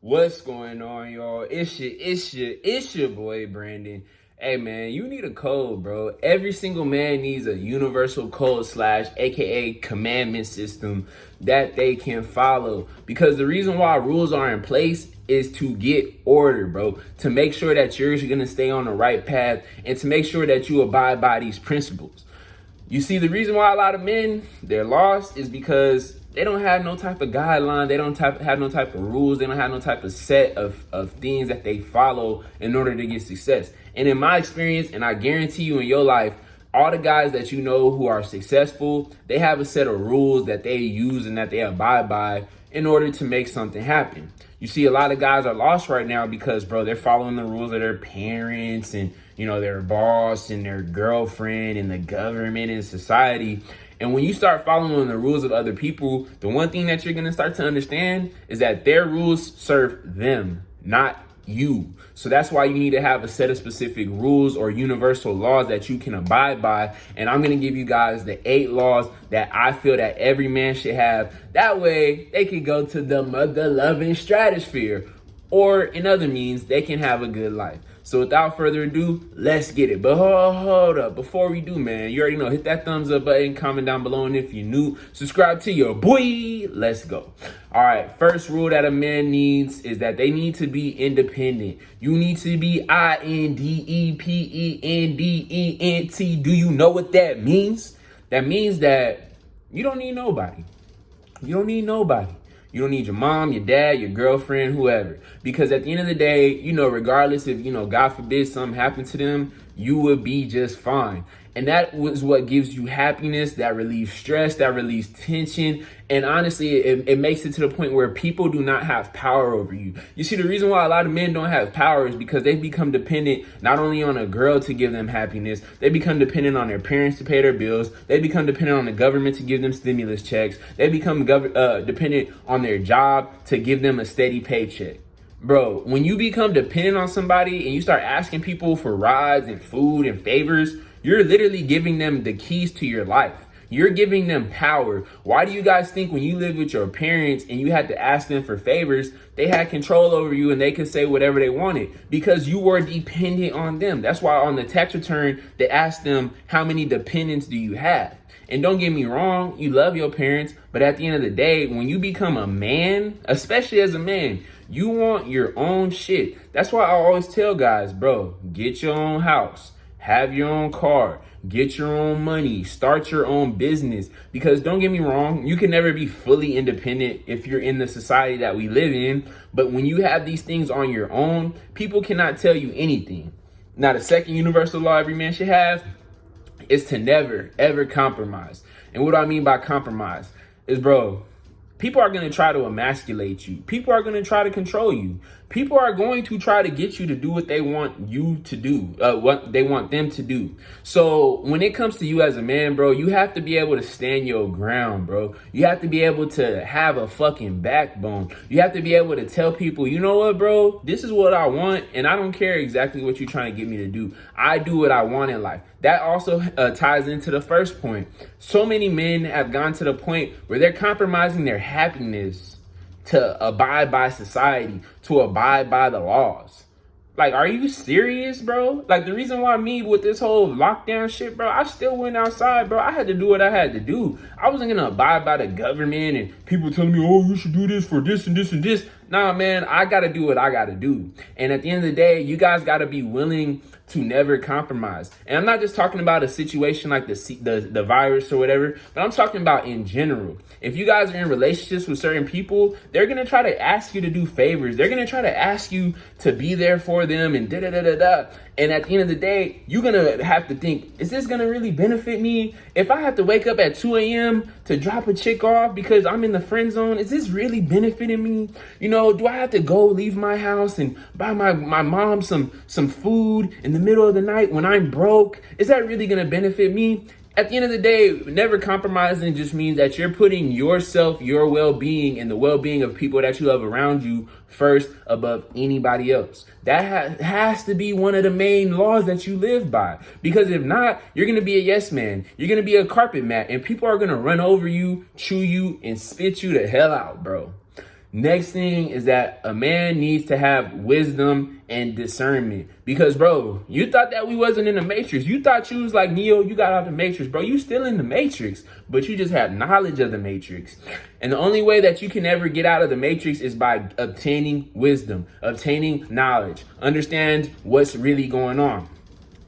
What's going on, y'all? It's your boy Brandon. Hey man, you need a code, bro. Every single man needs a universal code slash aka commandment system that they can follow. Because the reason why rules are in place is to get order, bro. To make sure that you're gonna stay on the right path and to make sure that you abide by these principles. You see, the reason why a lot of men, they're lost is because they don't have no type of guideline. They don't have no type of rules. They don't have no type of set of things that they follow in order to get success. And in my experience, and I guarantee you in your life, all the guys that you know who are successful, they have a set of rules that they use and that they abide by in order to make something happen. You see, a lot of guys are lost right now because, bro, they're following the rules of their parents and, you know, their boss and their girlfriend and the government and society. And when you start following the rules of other people, the one thing that you're going to start to understand is that their rules serve them, not you. So that's why you need to have a set of specific rules or universal laws that you can abide by. And I'm going to give you guys the 8 laws that I feel that every man should have. That way they can go to the mother loving stratosphere, or in other means, they can have a good life. So without further ado, let's get it. But hold up. Before we do, man, you already know, hit that thumbs up button, comment down below, and if you're new, subscribe to your boy. Let's go. All right, first rule that a man needs is that they need to be independent. You need to be independent. Do you know what that means? That means that you don't need nobody. You don't need nobody. You don't need your mom, your dad, your girlfriend, whoever. Because at the end of the day, you know, regardless if, you know, God forbid something happened to them, you would be just fine. And that was what gives you happiness, that relieves stress, that relieves tension. And honestly, it makes it to the point where people do not have power over you. You see, the reason why a lot of men don't have power is because they've become dependent not only on a girl to give them happiness, they become dependent on their parents to pay their bills. They become dependent on the government to give them stimulus checks. They become dependent on their job to give them a steady paycheck. Bro, when you become dependent on somebody and you start asking people for rides and food and favors, you're literally giving them the keys to your life. You're giving them power. Why do you guys think when you live with your parents and you had to ask them for favors, they had control over you and they could say whatever they wanted? Because you were dependent on them. That's why on the tax return, they asked them, how many dependents do you have? And don't get me wrong, you love your parents, but at the end of the day, when you become a man, especially as a man, you want your own shit. That's why I always tell guys, bro, get your own house, have your own car, get your own money, start your own business. Because don't get me wrong, you can never be fully independent if you're in the society that we live in. But when you have these things on your own, people cannot tell you anything. Now, the second universal law every man should have is to never, ever compromise. And what do I mean by compromise? Is, bro, people are going to try to emasculate you. People are going to try to control you. People are going to try to get you to do what they want you to do, what they want them to do. So when it comes to you as a man, bro, you have to be able to stand your ground, bro. You have to be able to have a fucking backbone. You have to be able to tell people, you know what, bro, this is what I want, and I don't care exactly what you're trying to get me to do. I do what I want in life. That also ties into the first point. So many men have gone to the point where they're compromising their happiness to abide by society, to abide by the laws. Like, are you serious, bro? Like, the reason why me with this whole lockdown shit, bro, I still went outside, bro. I had to do what I had to do. I wasn't gonna abide by the government and people telling me, oh, you should do this for this and this and this. Nah, man, I gotta do what I gotta do. And at the end of the day, you guys gotta be willing to never compromise. And I'm not just talking about a situation like the virus or whatever, but I'm talking about in general. If you guys are in relationships with certain people, they're gonna try to ask you to do favors. They're gonna try to ask you to be there for them and da-da-da-da-da. And at the end of the day, you're gonna have to think, is this gonna really benefit me? If I have to wake up at 2 a.m. to drop a chick off because I'm in the friend zone, is this really benefiting me? You know, do I have to go leave my house and buy my mom some food in the middle of the night when I'm broke? Is that really gonna benefit me? At the end of the day, never compromising just means that you're putting yourself, your well-being, and the well-being of people that you have around you first above anybody else. That has to be one of the main laws that you live by. Because if not, you're going to be a yes man. You're going to be a carpet mat, and people are going to run over you, chew you, and spit you the hell out, bro. Next thing is that a man needs to have wisdom and discernment. Because, bro, you thought that we wasn't in the Matrix. You thought you was like Neo, you got out the Matrix. Bro, you still in the Matrix, but you just have knowledge of the Matrix. And the only way that you can ever get out of the Matrix is by obtaining wisdom, obtaining knowledge, understand what's really going on.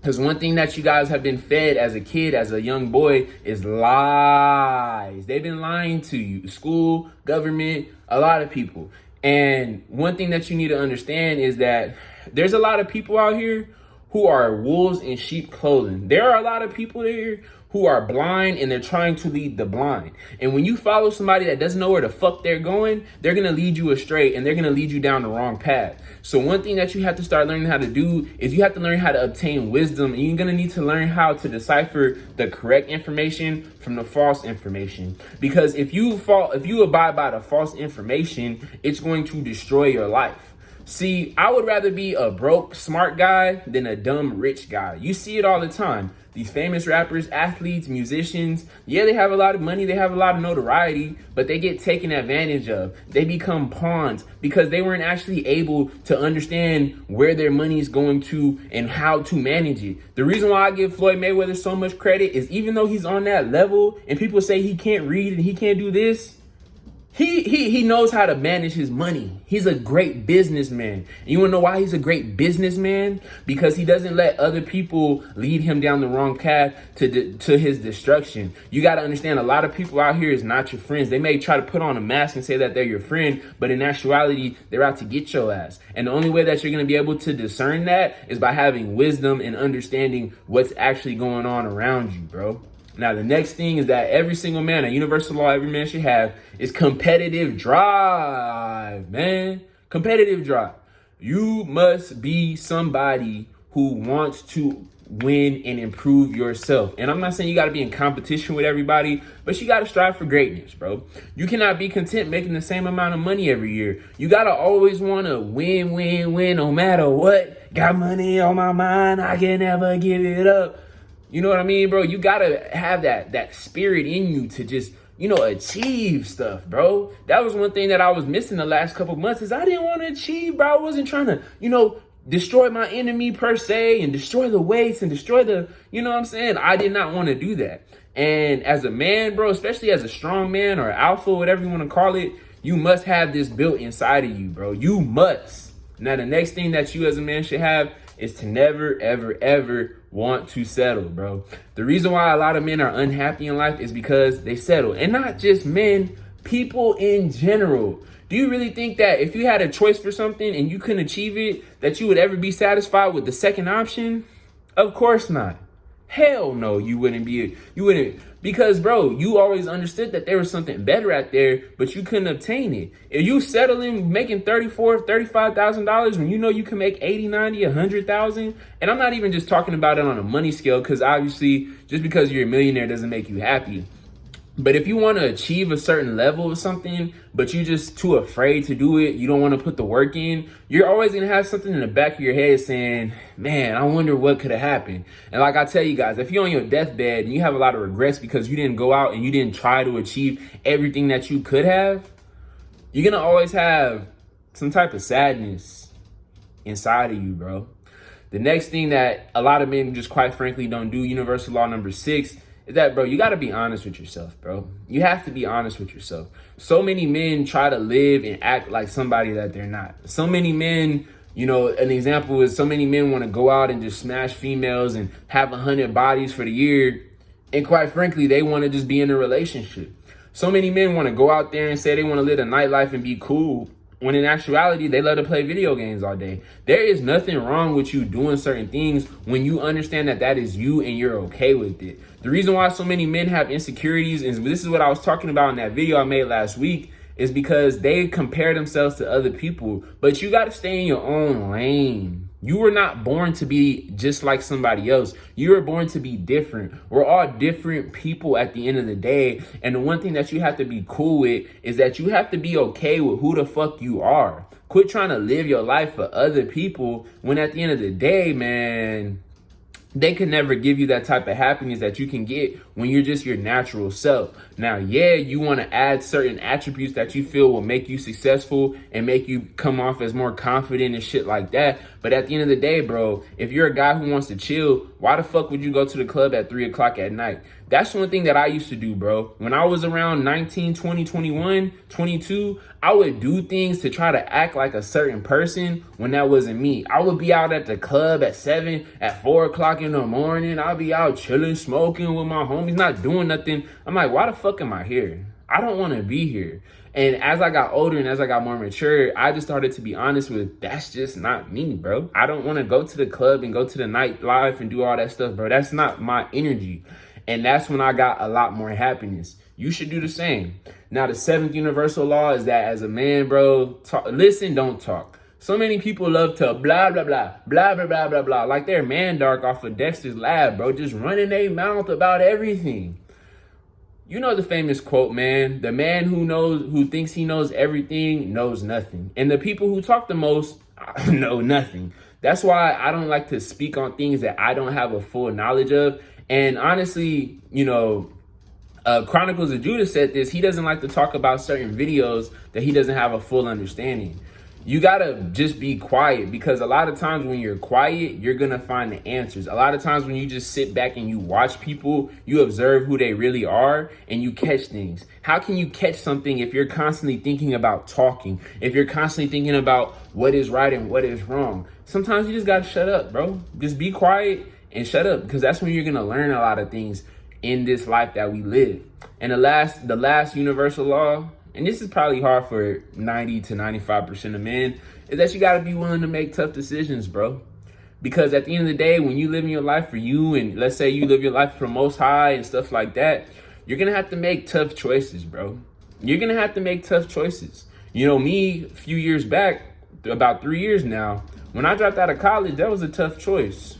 Because one thing that you guys have been fed as a kid, as a young boy, is lies. They've been lying to you. School, government, a lot of people. And one thing that you need to understand is that there's a lot of people out here who are wolves in sheep clothing. There are a lot of people here who are blind and they're trying to lead the blind. And when you follow somebody that doesn't know where the fuck they're going, they're going to lead you astray and they're going to lead you down the wrong path. So one thing that you have to start learning how to do is you have to learn how to obtain wisdom, and you're going to need to learn how to decipher the correct information from the false information. Because if you abide by the false information, it's going to destroy your life. See, I would rather be a broke, smart guy than a dumb, rich guy. You see it all the time. These famous rappers, athletes, musicians, yeah, they have a lot of money, they have a lot of notoriety, but they get taken advantage of. They become pawns because they weren't actually able to understand where their money is going to and how to manage it. The reason why I give Floyd Mayweather so much credit is even though he's on that level and people say he can't read and he can't do this, He knows how to manage his money. He's a great businessman. And you want to know why he's a great businessman? Because he doesn't let other people lead him down the wrong path to his destruction. You got to understand, a lot of people out here is not your friends. They may try to put on a mask and say that they're your friend, but in actuality, they're out to get your ass. And the only way that you're going to be able to discern that is by having wisdom and understanding what's actually going on around you, bro. Now, the next thing is that every single man, a universal law every man should have, is competitive drive, man. Competitive drive. You must be somebody who wants to win and improve yourself. And I'm not saying you got to be in competition with everybody, but you got to strive for greatness, bro. You cannot be content making the same amount of money every year. You got to always want to win no matter what. Got money on my mind, I can never give it up. You know what I mean, bro? You gotta have that spirit in you to just, achieve stuff, bro. That was one thing that I was missing the last couple months is I didn't want to achieve, bro. I wasn't trying to, destroy my enemy per se and destroy the weights and destroy the, I did not want to do that. And as a man, bro, especially as a strong man or alpha, whatever you want to call it, you must have this built inside of you, bro. You must. Now, the next thing that you as a man should have is to never, ever, ever want to settle, bro. The reason why a lot of men are unhappy in life is because they settle. And not just men, people in general. Do you really think that if you had a choice for something and you couldn't achieve it, that you would ever be satisfied with the second option? Of course not. Hell no, you wouldn't. Because, bro, you always understood that there was something better out there, but you couldn't obtain it. If you settling making $34,000, $35,000 when you know you can make 80, 90, 100,000, and I'm not even just talking about it on a money scale, because obviously just because you're a millionaire doesn't make you happy. But if you want to achieve a certain level of something, but you're just too afraid to do it, you don't want to put the work in, you're always going to have something in the back of your head saying, man, I wonder what could have happened. And like I tell you guys, if you're on your deathbed and you have a lot of regrets because you didn't go out and you didn't try to achieve everything that you could have, you're going to always have some type of sadness inside of you, bro. The next thing that a lot of men just quite frankly don't do, universal law number 6, is that, bro, you got to be honest with yourself, bro. You have to be honest with yourself. So many men try to live and act like somebody that they're not. So many men, an example is so many men want to go out and just smash females and have 100 bodies for the year. And quite frankly, they want to just be in a relationship. So many men want to go out there and say they want to live a nightlife and be cool, when in actuality, they love to play video games all day. There is nothing wrong with you doing certain things when you understand that that is you and you're okay with it. The reason why so many men have insecurities, and this is what I was talking about in that video I made last week, is because they compare themselves to other people. But you got to stay in your own lane. You were not born to be just like somebody else. You were born to be different. We're all different people at the end of the day. And the one thing that you have to be cool with is that you have to be okay with who the fuck you are. Quit trying to live your life for other people when at the end of the day, man, they can never give you that type of happiness that you can get when you're just your natural self. Now, yeah, you want to add certain attributes that you feel will make you successful and make you come off as more confident and shit like that. But at the end of the day, bro, if you're a guy who wants to chill, why the fuck would you go to the club at 3 o'clock at night? That's one thing that I used to do, bro. When I was around 19, 20, 21, 22, I would do things to try to act like a certain person when that wasn't me. I would be out at the club at 7, at 4 o'clock in the morning. I'll be out chilling, smoking with my homies, not doing nothing. I'm like, why the fuck am I here? I don't want to be here. And as I got older and as I got more mature, I just started to be honest with, that's just not me, bro. I don't want to go to the club and go to the nightlife and do all that stuff, bro. That's not my energy. And that's when I got a lot more happiness. You should do the same. Now, the seventh universal law is that as a man, bro, listen, don't talk. So many people love to blah, blah, blah, blah, blah, blah, blah, blah. Like they're Man Dark off of Dexter's Lab, bro. Just running their mouth about everything. You know the famous quote, man. The man who thinks he knows everything knows nothing. And the people who talk the most know nothing. That's why I don't like to speak on things that I don't have a full knowledge of. And honestly, you know, Chronicles of Judah said this. He doesn't like to talk about certain videos that he doesn't have a full understanding. You gotta just be quiet, because a lot of times when you're quiet, you're gonna find the answers. A lot of times when you just sit back and you watch people, you observe who they really are and you catch things. How can you catch something if you're constantly thinking about talking? If you're constantly thinking about what is right and what is wrong? Sometimes you just gotta shut up, bro. Just be quiet and shut up, because that's when you're gonna learn a lot of things in this life that we live. And the last universal law, and this is probably hard for 90 to 95% of men, is that you got to be willing to make tough decisions, bro. Because at the end of the day, when you live in your life for you, and let's say you live your life for Most High and stuff like that, you're going to have to make tough choices, bro. You're going to have to make tough choices. You know, me, a few years back, about 3 years now, when I dropped out of college, that was a tough choice.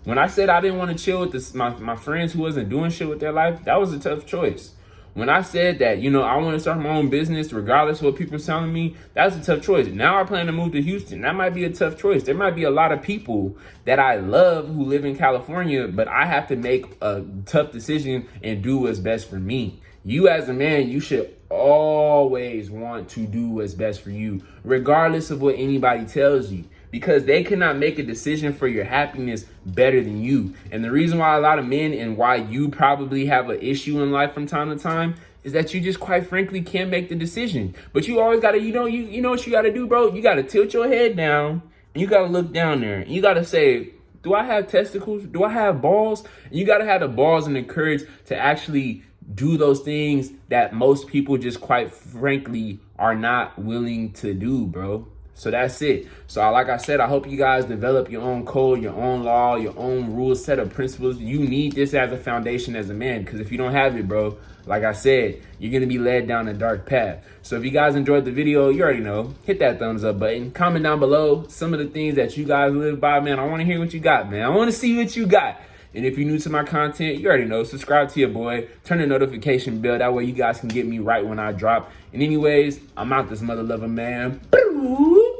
When I said I didn't want to chill with my friends who wasn't doing shit with their life, that was a tough choice. When I said that, you know, I want to start my own business regardless of what people are telling me, that's a tough choice. Now I plan to move to Houston. That might be a tough choice. There might be a lot of people that I love who live in California, but I have to make a tough decision and do what's best for me. You as a man, you should always want to do what's best for you, regardless of what anybody tells you, because they cannot make a decision for your happiness better than you. And the reason why a lot of men, and why you probably have an issue in life from time to time, is that you just quite frankly can't make the decision. But you always gotta, you know what you gotta do, bro? You gotta tilt your head down and you gotta look down there and you gotta say, do I have testicles? Do I have balls? And you gotta have the balls and the courage to actually do those things that most people just quite frankly are not willing to do, bro. So that's it. So like I said, I hope you guys develop your own code, your own law, your own rules, set of principles. You need this as a foundation as a man, because if you don't have it, bro, like I said, you're going to be led down a dark path. So if you guys enjoyed the video, you already know, hit that thumbs up button. Comment down below some of the things that you guys live by, man. I want to hear what you got, man. I want to see what you got. And if you're new to my content, you already know, subscribe to your boy, turn the notification bell. That way you guys can get me right when I drop. And anyways, I'm out this mother lover, man. Boo!